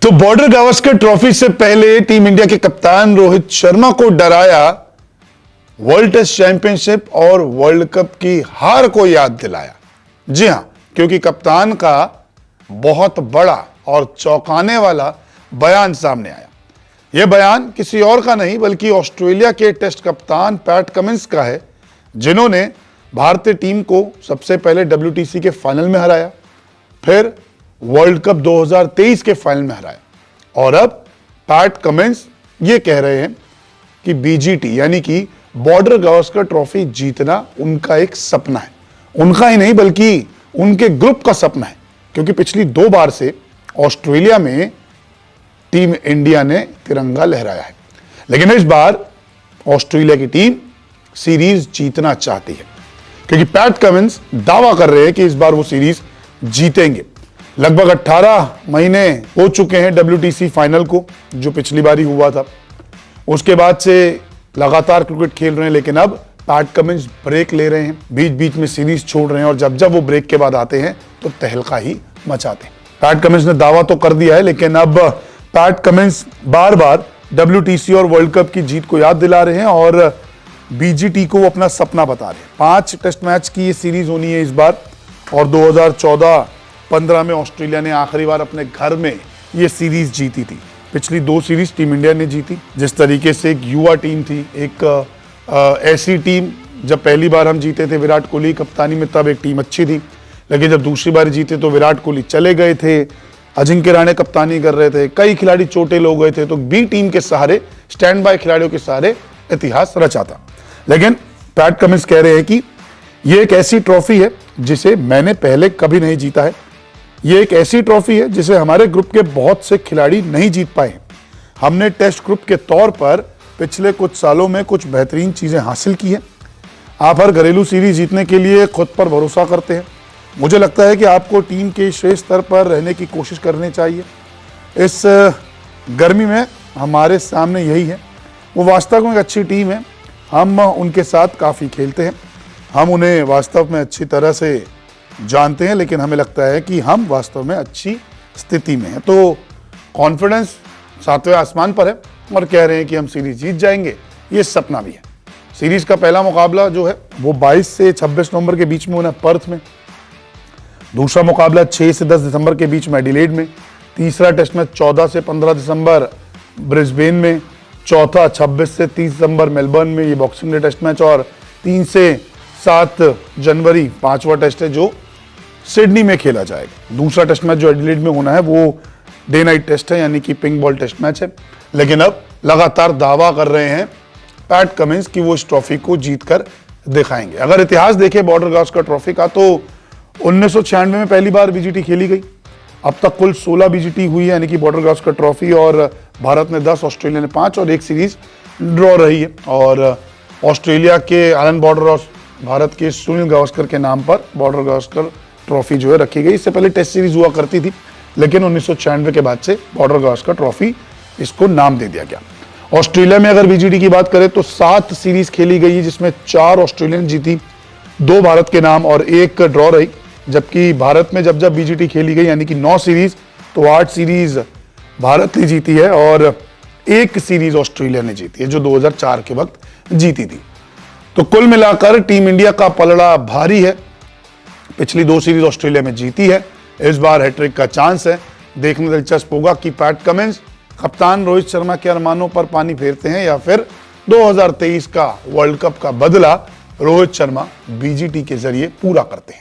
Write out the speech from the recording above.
तो border Gavaskar trophy से पहले टीम इंडिया के कप्तान रोहित शर्मा को डराया वर्ल्ड टेस्ट चैंपियनशिप और वर्ल्ड कप की हार को याद दिलाया। जी हां, क्योंकि कप्तान का बहुत बड़ा और चौंकाने वाला बयान सामने आया। यह बयान किसी और का नहीं बल्कि ऑस्ट्रेलिया के टेस्ट कप्तान पैट कमिंस का है, जिन्होंने भारतीय टीम को सबसे पहले WTC के फाइनल में हराया, फिर वर्ल्ड कप 2023 के फाइनल में हराया और अब पैट कमिंस ये कह रहे हैं कि BGT यानी कि बॉर्डर गावस्कर ट्रॉफी जीतना उनका एक सपना है। उनका ही नहीं बल्कि उनके ग्रुप का सपना है, क्योंकि पिछली 2 बार से ऑस्ट्रेलिया में टीम इंडिया ने तिरंगा लहराया है, लेकिन इस बार ऑस्ट्रेलिया की टीम सीरीज जीतना चाहती है, क्योंकि पैट कमिंस दावा कर रहे हैं कि इस बार वो सीरीज जीतेंगे। लगभग 18 महीने हो चुके हैं WTC फाइनल को, जो पिछली बार ही हुआ था। उसके बाद से लगातार क्रिकेट खेल रहे हैं, लेकिन अब पैट कमिंस ब्रेक ले रहे हैं, बीच बीच में सीरीज छोड़ रहे हैं और जब जब वो ब्रेक के बाद आते हैं तो तहलका ही मचाते हैं। पैट कमिंस ने दावा तो कर दिया है, लेकिन अब पैट कमिंस बार बार WTC और वर्ल्ड कप की जीत को याद दिला रहे हैं और BGT को वो अपना सपना बता रहे हैं। 5 टेस्ट मैच की ये सीरीज होनी है इस बार, और 2014-15 में ऑस्ट्रेलिया ने आखिरी बार अपने घर में ये सीरीज जीती थी। पिछली 2 सीरीज टीम इंडिया ने जीती। जिस तरीके से एक युवा टीम थी, एक ऐसी टीम, जब पहली बार हम जीते थे विराट कोहली कप्तानी में, तब एक टीम अच्छी थी, लेकिन जब दूसरी बार जीते तो विराट कोहली चले गए थे, अजिंक्य रहाणे कप्तानी कर रहे थे, कई खिलाड़ी चोटिल हो गए थे, तो बी टीम के सहारे, स्टैंड बाय खिलाड़ियों के सहारे इतिहास रचा था। लेकिन पैट कमिंस कह रहे हैं कि यह एक ऐसी ट्रॉफी है जिसे मैंने पहले कभी नहीं जीता है। यह एक ऐसी ट्रॉफी है जिसे हमारे ग्रुप के बहुत से खिलाड़ी नहीं जीत पाए हैं। हमने टेस्ट ग्रुप के तौर पर पिछले कुछ सालों में कुछ बेहतरीन चीजें हासिल की हैं। आप हर घरेलू सीरीज जीतने के लिए खुद पर भरोसा करते हैं। मुझे लगता है कि आपको टीम के श्रेष्ठ स्तर पर रहने की कोशिश करनी चाहिए। इस गर्मी में हमारे सामने यही है। वो वास्तव में एक अच्छी टीम है, हम उनके साथ काफ़ी खेलते हैं, हम उन्हें वास्तव में अच्छी तरह से जानते हैं, लेकिन हमें लगता है कि हम वास्तव में अच्छी स्थिति में हैं। तो कॉन्फिडेंस 7वें आसमान पर है और कह रहे हैं कि हम सीरीज जीत जाएंगे। ये सपना भी है। सीरीज का पहला मुकाबला जो है वो 22 से 26 नवंबर के बीच में होना है पर्थ में। दूसरा मुकाबला 6 से 10 दिसंबर के बीच में एडिलेड में। तीसरा टेस्ट मैच 14 से 15 दिसंबर ब्रिस्बेन में। चौथा 26 से 30 दिसंबर मेलबर्न में, ये बॉक्सिंग डे टेस्ट मैच। और 3 से 7 जनवरी 5वां टेस्ट है जो सिडनी में खेला जाएगा। दूसरा टेस्ट मैच जो एडिलेड में होना है वो डे नाइट टेस्ट है, यानी कि पिंक बॉल टेस्ट मैच है। लेकिन अब लगातार दावा कर रहे हैं पैट कमिंस कि वो इस ट्रॉफी को जीत कर दिखाएंगे। अगर इतिहास देखे बॉर्डर गावस्कर ट्रॉफी का, तो 1996 में पहली बार BGT खेली गई। अब तक कुल 16 BGT हुई है, यानी कि बॉर्डर गावस्कर ट्रॉफी, और भारत ने 10, ऑस्ट्रेलिया ने 5 और एक सीरीज ड्रॉ रही है। और ऑस्ट्रेलिया के एलन बॉर्डर और भारत के सुनील गावस्कर के नाम पर बॉर्डर गावस्कर ट्रॉफी जो है रखी गई। इससे पहले टेस्ट सीरीज हुआ करती थी, लेकिन 1996 के बाद से बॉर्डर गावस्कर ट्रॉफी इसको नाम दे दिया गया। ऑस्ट्रेलिया में अगर BGT की बात करें तो 7 सीरीज खेली गई, जिसमें 4 ऑस्ट्रेलिया ने जीती, 2 भारत के नाम और 1 ड्रॉ रही। जबकि भारत में जब जब BGT खेली गई, यानी कि 9 सीरीज, तो 8 सीरीज भारत ने जीती है और 1 सीरीज ऑस्ट्रेलिया ने जीती है, जो 2004 के वक्त जीती थी। तो कुल मिलाकर टीम इंडिया का पलड़ा भारी है। पिछली 2 सीरीज ऑस्ट्रेलिया में जीती है, इस बार हैट्रिक का चांस है। देखने दिलचस्प होगा कि पैट कमिंस कप्तान रोहित शर्मा के अरमानों पर पानी फेरते हैं या फिर 2023 का वर्ल्ड कप का बदला रोहित शर्मा BGT के जरिए पूरा करते हैं।